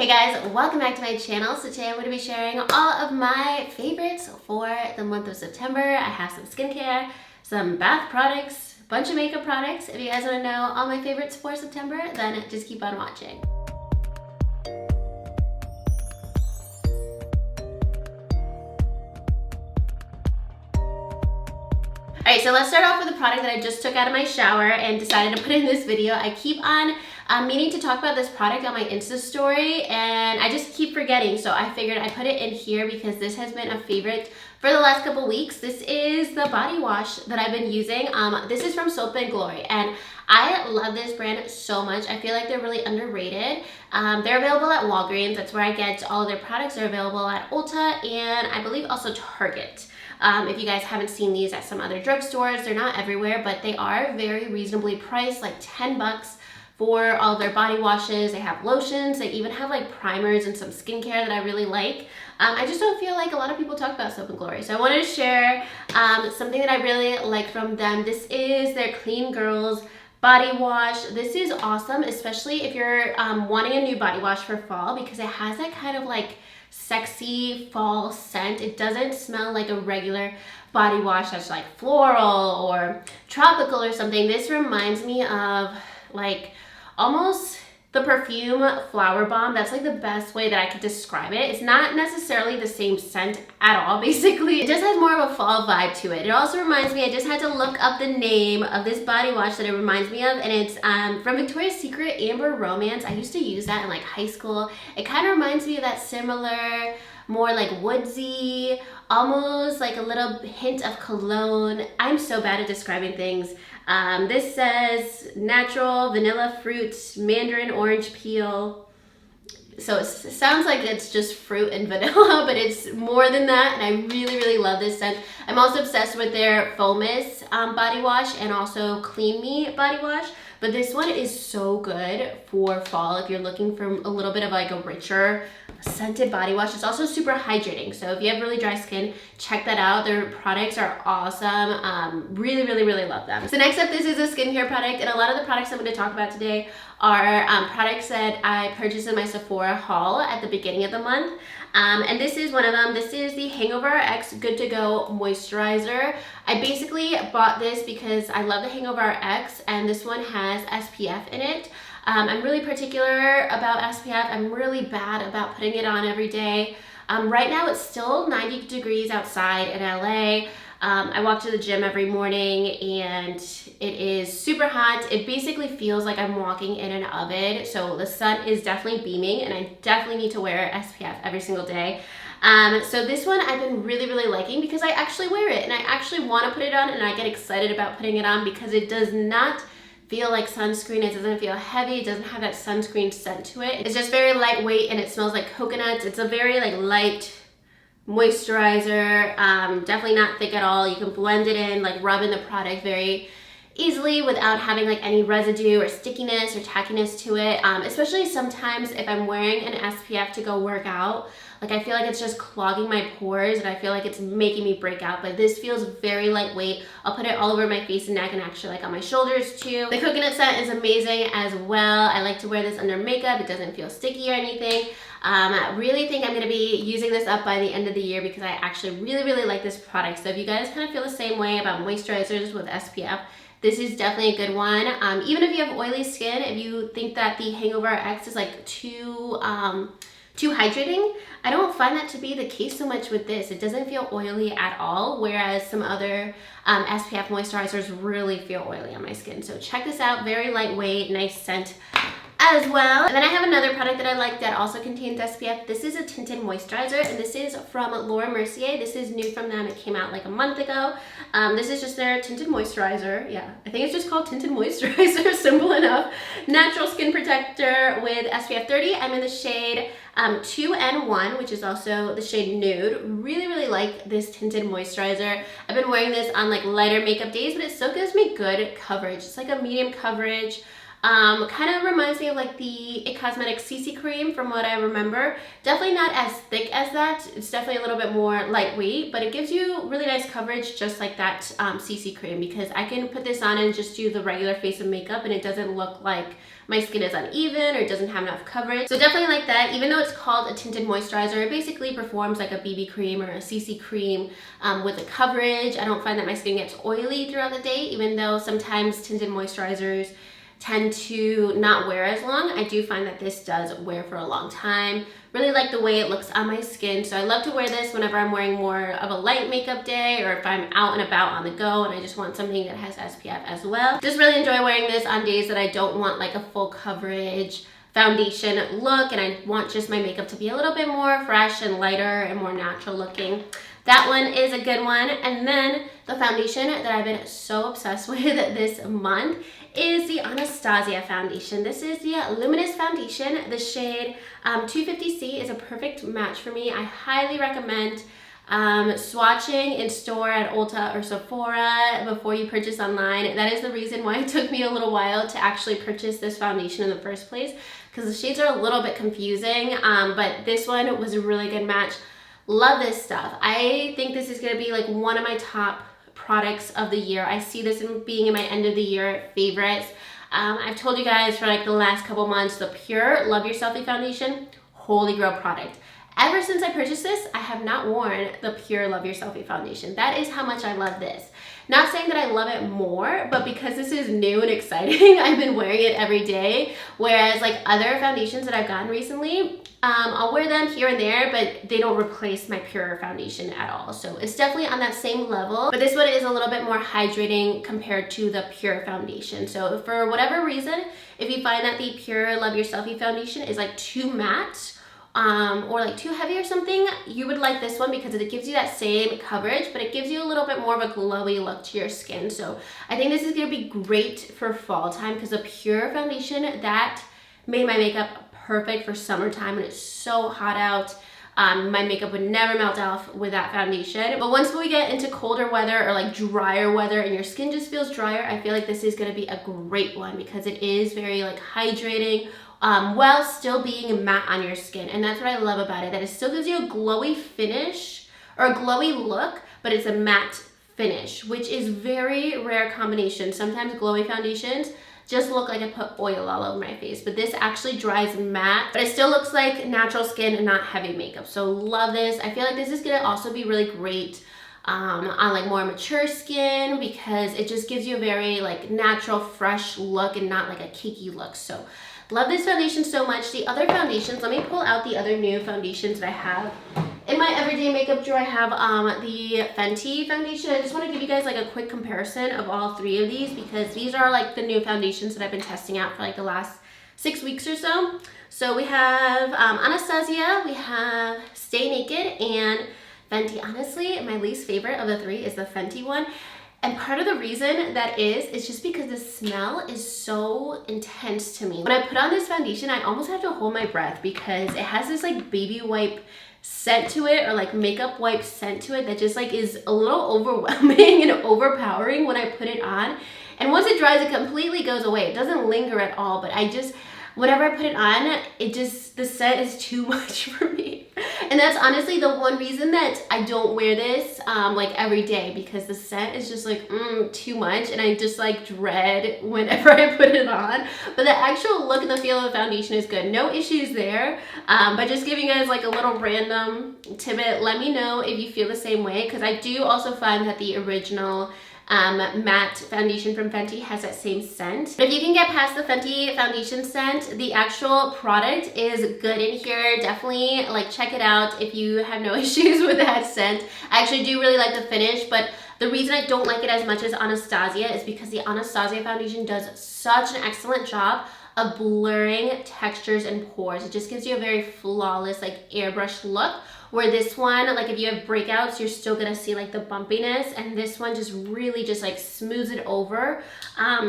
Hey guys, welcome back to my channel. So today I'm going to be sharing all of my favorites for the month of September. I have some skincare, some bath products, a bunch of makeup products. If you guys want to know all my favorites for September, then just keep on watching. Alright, so let's start off with a product that I just took out of my shower and decided to put in this video. I keep on meaning to talk about this product on my Insta story and I just keep forgetting, so I figured I'd put it in here because this has been a favorite for the last couple weeks. This is the body wash that I've been using. This is from Soap & Glory and I love this brand so much. I feel like they're really underrated. They're available at Walgreens. That's where I get all of their products. They're available at Ulta and I believe also Target. If you guys haven't seen these at some other drugstores, they're not everywhere, but they are very reasonably priced, like 10 bucks for all their body washes. They have lotions, they even have like primers and some skincare that I really like. I just don't feel like a lot of people talk about Soap & Glory, so I wanted to share something that I really like from them. This is their Clean Girls body wash. This is awesome, especially if you're wanting a new body wash for fall, because it has that kind of like sexy fall scent. It doesn't smell like a regular body wash that's like floral or tropical or something. This reminds me of like almost the perfume Flower Bomb. That's like the best way that I could describe it. It's not necessarily the same scent at all, basically. It just has more of a fall vibe to it. It also reminds me, I just had to look up the name of this body wash that it reminds me of, and it's from Victoria's Secret Amber Romance. I used to use that in like high school. It kind of reminds me of that similar, more like woodsy, almost like a little hint of cologne. I'm so bad at describing things. This says natural vanilla fruit, mandarin orange peel. So it sounds like it's just fruit and vanilla, but it's more than that, and I really, really love this scent. I'm also obsessed with their Foamist body wash and also Clean Me body wash, but this one is so good for fall if you're looking for a little bit of like a richer scented body wash. It's also super hydrating, so if you have really dry skin, check that out. Their products are awesome. Really, really, really love them. So next up, this is a skincare product, and a lot of the products I'm going to talk about today are products that I purchased in my Sephora haul at the beginning of the month. And this is one of them. This is the Hangover X Good to Go Moisturizer. I basically bought this because I love the Hangover X, and this one has SPF in it. I'm really particular about SPF. I'm really bad about putting it on every day. Right now it's still 90 degrees outside in LA. I walk to the gym every morning and it is super hot. It basically feels like I'm walking in an oven. So the sun is definitely beaming and I definitely need to wear SPF every single day. So this one I've been really, really liking because I actually wear it and I actually want to put it on, and I get excited about putting it on because it does not feel like sunscreen. It doesn't feel heavy. It doesn't have that sunscreen scent to it. It's just very lightweight and it smells like coconuts. It's a very like light moisturizer, definitely not thick at all. You can blend it in, like rub in the product very easily without having like any residue or stickiness or tackiness to it. Especially sometimes if I'm wearing an SPF to go work out, like I feel like it's just clogging my pores and I feel like it's making me break out, but this feels very lightweight. I'll put it all over my face and neck and actually like on my shoulders too. The coconut scent is amazing as well. I like to wear this under makeup. It doesn't feel sticky or anything. I really think I'm going to be using this up by the end of the year because I actually really, really like this product. So if you guys kind of feel the same way about moisturizers with SPF, this is definitely a good one. Even if you have oily skin, if you think that the Hangover X is like too hydrating, I don't find that to be the case so much with this. It doesn't feel oily at all, whereas some other SPF moisturizers really feel oily on my skin. So check this out, very lightweight, nice scent as well. And then I have another product that I like that also contains SPF. This is a tinted moisturizer, and this is from Laura Mercier. This is new from them. It came out like a month ago. This is just their tinted moisturizer. Yeah, I think it's just called tinted moisturizer, simple enough. Natural skin protector with SPF 30. I'm in the shade 2N1, which is also the shade Nude. Really, really like this tinted moisturizer. I've been wearing this on like lighter makeup days, but it still gives me good coverage. It's like a medium coverage. Kind of reminds me of like the IT Cosmetics CC cream from what I remember. Definitely not as thick as that. It's definitely a little bit more lightweight, but it gives you really nice coverage just like that CC cream, because I can put this on and just do the regular face of makeup and it doesn't look like my skin is uneven or doesn't have enough coverage. So definitely like that. Even though it's called a tinted moisturizer, it basically performs like a BB cream or a CC cream with the coverage. I don't find that my skin gets oily throughout the day, even though sometimes tinted moisturizers tend to not wear as long. I do find that this does wear for a long time. Really like the way it looks on my skin, so I love to wear this whenever I'm wearing more of a light makeup day, or if I'm out and about on the go and I just want something that has SPF as well. Just really enjoy wearing this on days that I don't want like a full coverage foundation look and I want just my makeup to be a little bit more fresh and lighter and more natural looking. That one is a good one. And then the foundation that I've been so obsessed with this month is the Anastasia foundation. This is the Luminous foundation. The shade 250C is a perfect match for me. I highly recommend swatching in store at Ulta or Sephora before you purchase online. That is the reason why it took me a little while to actually purchase this foundation in the first place, because the shades are a little bit confusing, but this one was a really good match. Love this stuff. I think this is going to be like one of my top products of the year. I see this being in my end of the year favorites. I've told you guys for like the last couple months, the Pure Love Your Selfie foundation, holy grail product. Ever since I purchased this, I have not worn the Pure Love Your Selfie foundation. That is how much I love this. Not saying that I love it more, but because this is new and exciting, I've been wearing it every day. Whereas like other foundations that I've gotten recently, I'll wear them here and there, but they don't replace my Pure foundation at all. So it's definitely on that same level, but this one is a little bit more hydrating compared to the Pure foundation. So for whatever reason, if you find that the Pure Love Your Selfie foundation is like too matte, or like too heavy or something, you would like this one because it gives you that same coverage, but it gives you a little bit more of a glowy look to your skin. So I think this is going to be great for fall time, because the Pure foundation, that made my makeup perfect for summertime when it's so hot out. My makeup would never melt off with that foundation. But once we get into colder weather or like drier weather and your skin just feels drier, I feel like this is going to be a great one because it is very like hydrating, while still being matte on your skin. And that's what I love about it, that it still gives you a glowy finish or a glowy look, but it's a matte finish, which is very rare combination. Sometimes glowy foundations just look like I put oil all over my face, but this actually dries matte, but it still looks like natural skin and not heavy makeup. So love this. I feel like this is gonna also be really great on like more mature skin, because it just gives you a very like natural, fresh look and not like a cakey look. So love this foundation so much. The other foundations, let me pull out the other new foundations that I have. In my everyday makeup drawer, I have the Fenty foundation. I just want to give you guys like a quick comparison of all three of these, because these are like the new foundations that I've been testing out for like the last 6 weeks or so. So we have Anastasia, we have Stay Naked, and Fenty. Honestly, my least favorite of the three is the Fenty one. And part of the reason that is just because the smell is so intense to me. When I put on this foundation, I almost have to hold my breath because it has this like baby wipe scent to it, or like makeup wipe scent to it, that just like is a little overwhelming and overpowering when I put it on. And once it dries, it completely goes away. It doesn't linger at all, but whenever I put it on, the scent is too much for me. And that's honestly the one reason that I don't wear this like every day, because the scent is just like too much, and I just like dread whenever I put it on. But the actual look and the feel of the foundation is good. No issues there. But just giving you guys like a little random tidbit. Let me know if you feel the same way, because I do also find that the original matte foundation from Fenty has that same scent. But if you can get past the Fenty foundation scent, the actual product is good in here. Definitely like check it out if you have no issues with that scent. I actually do really like the finish, but the reason I don't like it as much as Anastasia is because the Anastasia foundation does such an excellent job of blurring textures and pores. It just gives you a very flawless like airbrush look, where this one, like if you have breakouts, you're still gonna see like the bumpiness, and this one just really just like smooths it over.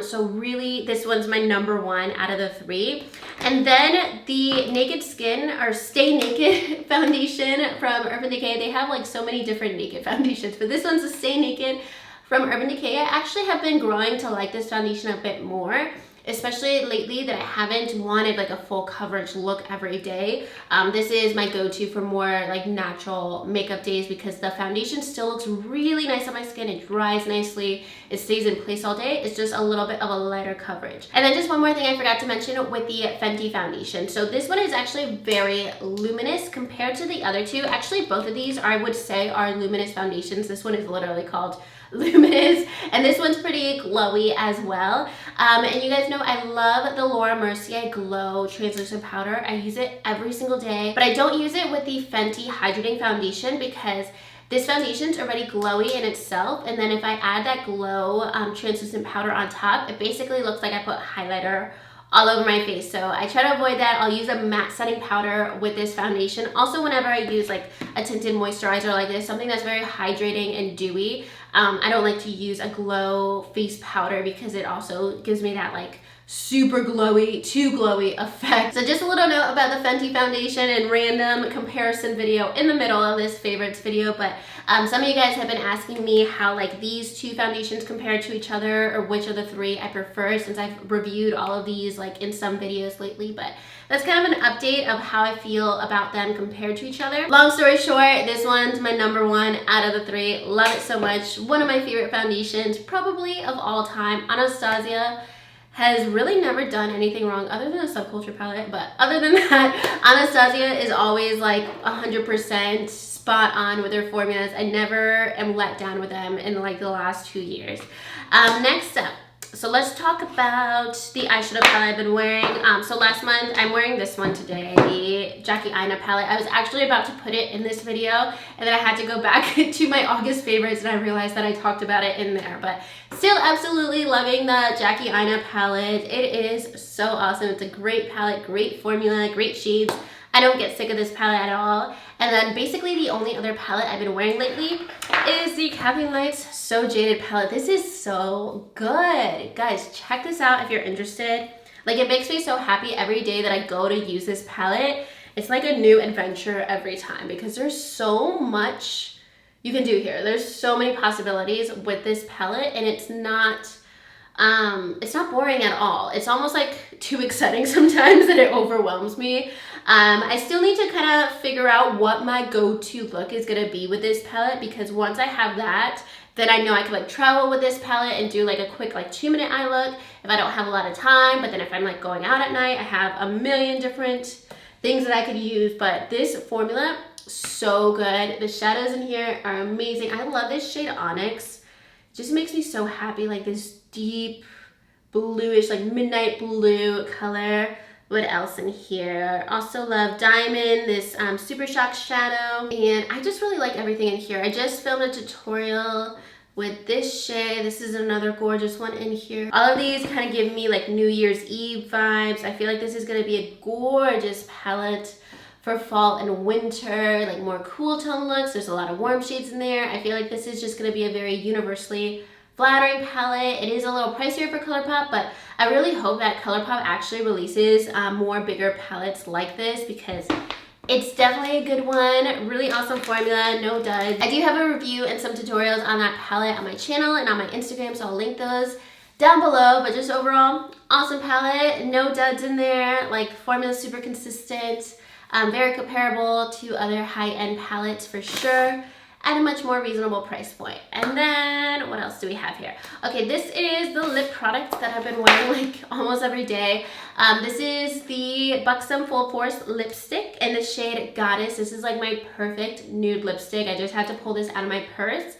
So really this one's my number one out of the three. And then the Naked Skin or Stay Naked foundation from Urban Decay. They have like so many different naked foundations, but this one's the Stay Naked from Urban Decay. I actually have been growing to like this foundation a bit more. especially lately that I haven't wanted like a full coverage look every day. This is my go-to for more like natural makeup days because the foundation still looks really nice on my skin. It dries nicely. It stays in place all day. It's just a little bit of a lighter coverage. And then just one more thing I forgot to mention with the Fenty foundation. So this one is actually very luminous compared to the other two. Actually, both of these I would say are luminous foundations. This one is literally called Luminous, and this one's pretty glowy as well. And you guys know I love the Laura Mercier Glow translucent powder. I use it every single day, but I don't use it with the Fenty hydrating foundation because this foundation's already glowy in itself, and then if I add that glow translucent powder on top, it basically looks like I put highlighter all over my face. So I try to avoid that. I'll use a matte setting powder with this foundation. Also, whenever I use like a tinted moisturizer like this, something that's very hydrating and dewy, I don't like to use a glow face powder because it also gives me that like super glowy, too glowy effect. So just a little note about the Fenty foundation and random comparison video in the middle of this favorites video, but some of you guys have been asking me how like these two foundations compare to each other or which of the three I prefer since I've reviewed all of these like in some videos lately, but that's kind of an update of how I feel about them compared to each other. Long story short, this one's my number one out of the three. Love it so much. One of my favorite foundations, probably of all time. Anastasia has really never done anything wrong other than a Subculture palette, but other than that, Anastasia is always like 100% spot on with their formulas. I never am let down with them in like the last 2 years. Next up, so let's talk about the eyeshadow palette I've been wearing. So last month, I'm wearing this one today, the Jackie Aina palette. I was actually about to put it in this video, and then I had to go back to my August favorites, and I realized that I talked about it in there. But still absolutely loving the Jackie Aina palette. It is so awesome. It's a great palette, great formula, great shades. I don't get sick of this palette at all. And then basically the only other palette I've been wearing lately is the Kathleen Light's So Jaded palette. This is so good. Guys, check this out if you're interested. Like, it makes me so happy every day that I go to use this palette. It's like a new adventure every time because there's so much you can do here. There's so many possibilities with this palette, and it's not boring at all. It's almost like too exciting sometimes that it overwhelms me. I still need to kind of figure out what my go-to look is gonna be with this palette, because once I have that, then I know I can like travel with this palette and do like a quick like 2-minute eye look if I don't have a lot of time. But then if I'm like going out at night, I have a million different things that I could use. But this formula, so good. The shadows in here are amazing. I love this shade Onyx. It just makes me so happy, like this deep bluish, like midnight blue color. What else in here? Also love Diamond, this Super Shock shadow. And I just really like everything in here. I just filmed a tutorial with this shade. This is another gorgeous one in here. All of these kind of give me like New Year's Eve vibes. I feel like this is gonna be a gorgeous palette for fall and winter, like more cool tone looks. There's a lot of warm shades in there. I feel like this is just gonna be a very universally flattering palette. It is a little pricier for ColourPop, but I really hope that ColourPop actually releases more bigger palettes like this, because it's definitely a good one. Really awesome formula, no duds. I do have a review and some tutorials on that palette on my channel and on my Instagram, so I'll link those down below. But just overall, awesome palette, no duds in there. Like, formula super consistent, very comparable to other high-end palettes for sure, at a much more reasonable price point. And then what else do we have here? Okay, this is the lip product that I've been wearing like almost every day. This is the Buxom Full Force lipstick in the shade Goddess. This is like my perfect nude lipstick. I just had to pull this out of my purse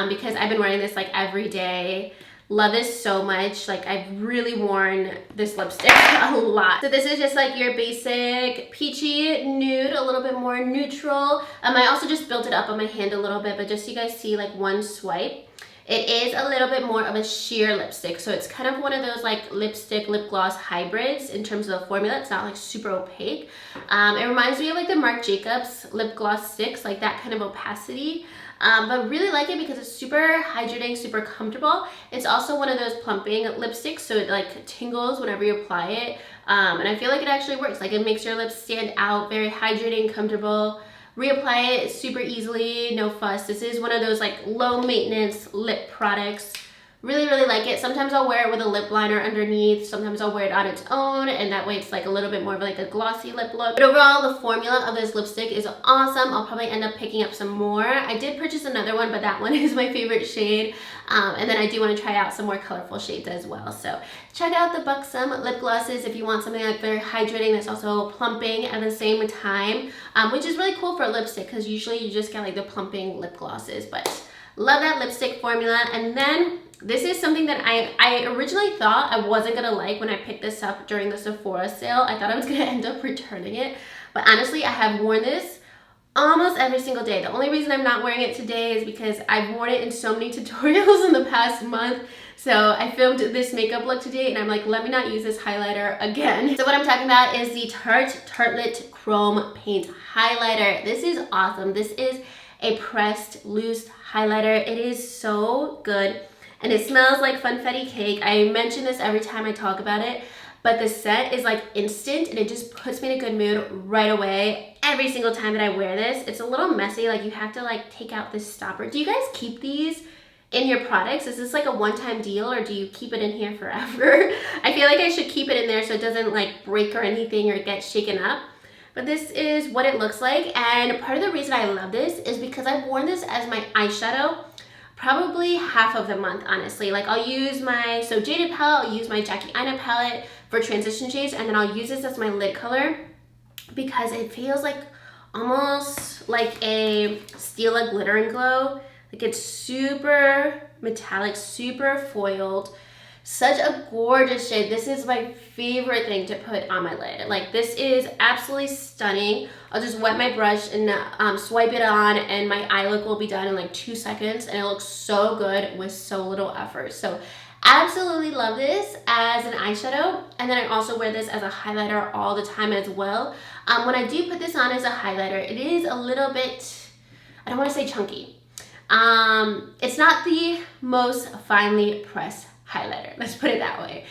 because I've been wearing this like every day. Love this so much. Like, I've really worn this lipstick a lot. So this is just like your basic peachy nude, a little bit more neutral. I also just built it up on my hand a little bit, but just so you guys see like one swipe, it is a little bit more of a sheer lipstick. So it's kind of one of those like lipstick lip gloss hybrids in terms of the formula. It's not like super opaque. It reminds me of like the Marc Jacobs lip gloss sticks, like that kind of opacity. But really like it because it's super hydrating, super comfortable. It's also one of those plumping lipsticks, so it like tingles whenever you apply it. And I feel like it actually works. Like, it makes your lips stand out, very hydrating, comfortable. Reapply it super easily, no fuss. This is one of those like low maintenance lip products Really, really like it. Sometimes I'll wear it with a lip liner underneath. Sometimes I'll wear it on its own, and that way it's like a little bit more of like a glossy lip look. But overall, the formula of this lipstick is awesome. I'll probably end up picking up some more. I did purchase another one, but that one is my favorite shade. And then I do want to try out some more colorful shades as well. So check out the Buxom lip glosses if you want something like very hydrating that's also plumping at the same time, which is really cool for a lipstick because usually you just get like the plumping lip glosses. But love that lipstick formula. And then this is something that I originally thought I wasn't gonna like when I picked this up during the Sephora sale. I thought I was gonna end up returning it, but honestly, I have worn this almost every single day. The only reason I'm not wearing it today is because I've worn it in so many tutorials in the past month. So I filmed this makeup look today and I'm like, let me not use this highlighter again. So what I'm talking about is the tarte-LIT Chrome Paint Highlighter. This is awesome. This is a pressed loose highlighter. It is so good. And it smells like funfetti cake. I mention this every time I talk about it, but the scent is like instant and it just puts me in a good mood right away every single time that I wear this. It's a little messy, like you have to like take out this stopper. Do you guys keep these in your products? Is this like a one-time deal or do you keep it in here forever? I feel like I should keep it in there so it doesn't like break or anything or get shaken up. But this is what it looks like, and part of the reason I love this is because I've worn this as my eyeshadow probably half of the month, honestly. Like I'll use my So Jaded palette, I'll use my Jackie Aina palette for transition shades, and then I'll use this as my lid color because it feels like almost like a Stila Glitter and Glow. Like it's super metallic, super foiled. Such a gorgeous shade. This is my favorite thing to put on my lid. Like this is absolutely stunning. I'll just wet my brush and swipe it on and my eye look will be done in like 2 seconds and it looks so good with so little effort. So absolutely love this as an eyeshadow, and then I also wear this as a highlighter all the time as well. When I do put this on as a highlighter, it is a little bit, I don't want to say chunky. It's not the most finely pressed highlighter, let's put it that way.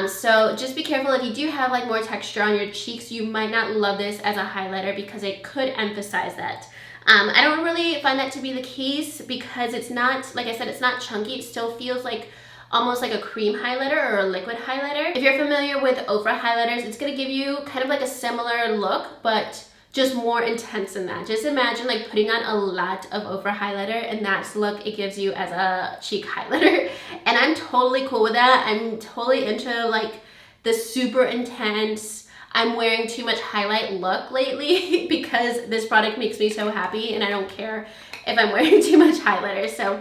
So just be careful if you do have like more texture on your cheeks. You might not love this as a highlighter because it could emphasize that. I don't really find that to be the case because it's not, like I said, it's not chunky. It still feels like almost like a cream highlighter or a liquid highlighter. If you're familiar with Ofra highlighters, it's gonna give you kind of like a similar look, but just more intense than that. Just imagine like putting on a lot of Ofra highlighter and that's the look it gives you as a cheek highlighter. And I'm totally cool with that. I'm totally into like the super intense, I'm wearing too much highlight look lately because this product makes me so happy and I don't care if I'm wearing too much highlighter. So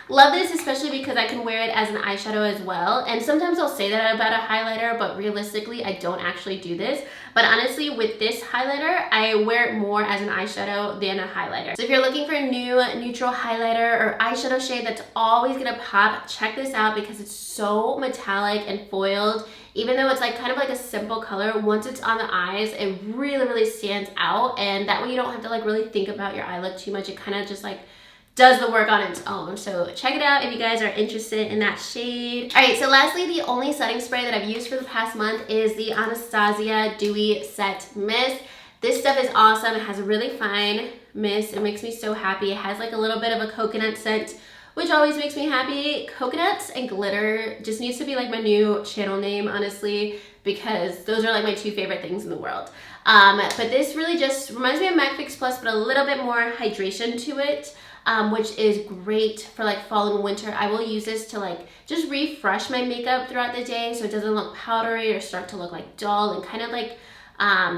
love this, especially because I can wear it as an eyeshadow as well. And sometimes I'll say that about a highlighter, but realistically, I don't actually do this. But honestly, with this highlighter, I wear it more as an eyeshadow than a highlighter. So if you're looking for a new neutral highlighter or eyeshadow shade that's always gonna pop, check this out because it's so metallic and foiled. Even though it's like kind of like a simple color, once it's on the eyes, it really, really stands out. And that way you don't have to like really think about your eye look too much. It kind of just like does the work on its own. So check it out if you guys are interested in that shade. All right, so lastly, the only setting spray that I've used for the past month is the Anastasia Dewy Set Mist. This stuff is awesome. It has a really fine mist. It makes me so happy. It has like a little bit of a coconut scent, which always makes me happy. Coconuts and glitter just needs to be like my new channel name, honestly, because those are like my 2 favorite things in the world. But this really just reminds me of MAC Fix Plus, but a little bit more hydration to it. Which is great for like fall and winter. I will use this to like just refresh my makeup throughout the day so it doesn't look powdery or start to look like dull, and kind of like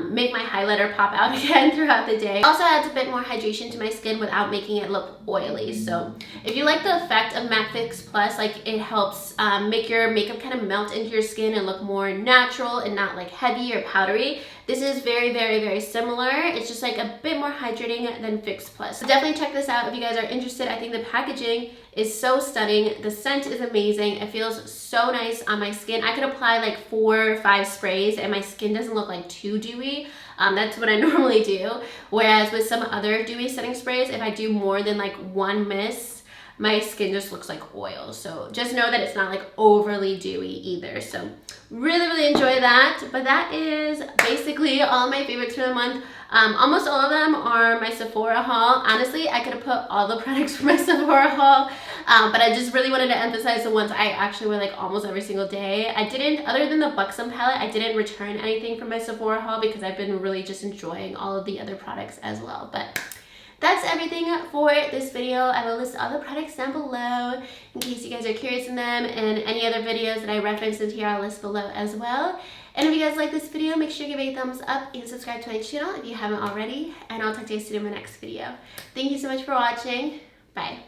make my highlighter pop out again throughout the day. Also adds a bit more hydration to my skin without making it look oily. So if you like the effect of MAC Fix Plus, like it helps make your makeup kind of melt into your skin and look more natural and not like heavy or powdery. This is very, very, very similar. It's just like a bit more hydrating than Fix Plus. So definitely check this out if you guys are interested. I think the packaging is so stunning. The scent is amazing. It feels so nice on my skin. I could apply like 4 or 5 sprays and my skin doesn't look like too dewy. That's what I normally do. Whereas with some other dewy setting sprays, if I do more than like 1 mist, my skin just looks like oil. So just know that it's not like overly dewy either. So really enjoy that. But that is basically all my favorites for the month. Almost all of them are my Sephora haul. Honestly, I could have put all the products for my Sephora haul, but I just really wanted to emphasize the ones I actually wear like almost every single day. I didn't, other than the Buxom palette, I didn't return anything from my Sephora haul because I've been really just enjoying all of the other products as well. But that's everything for this video. I will list all the products down below in case you guys are curious in them, and any other videos that I referenced in here I'll list below as well. And if you guys like this video, make sure you give it a thumbs up and subscribe to my channel if you haven't already. And I'll talk to you soon in my next video. Thank you so much for watching. Bye.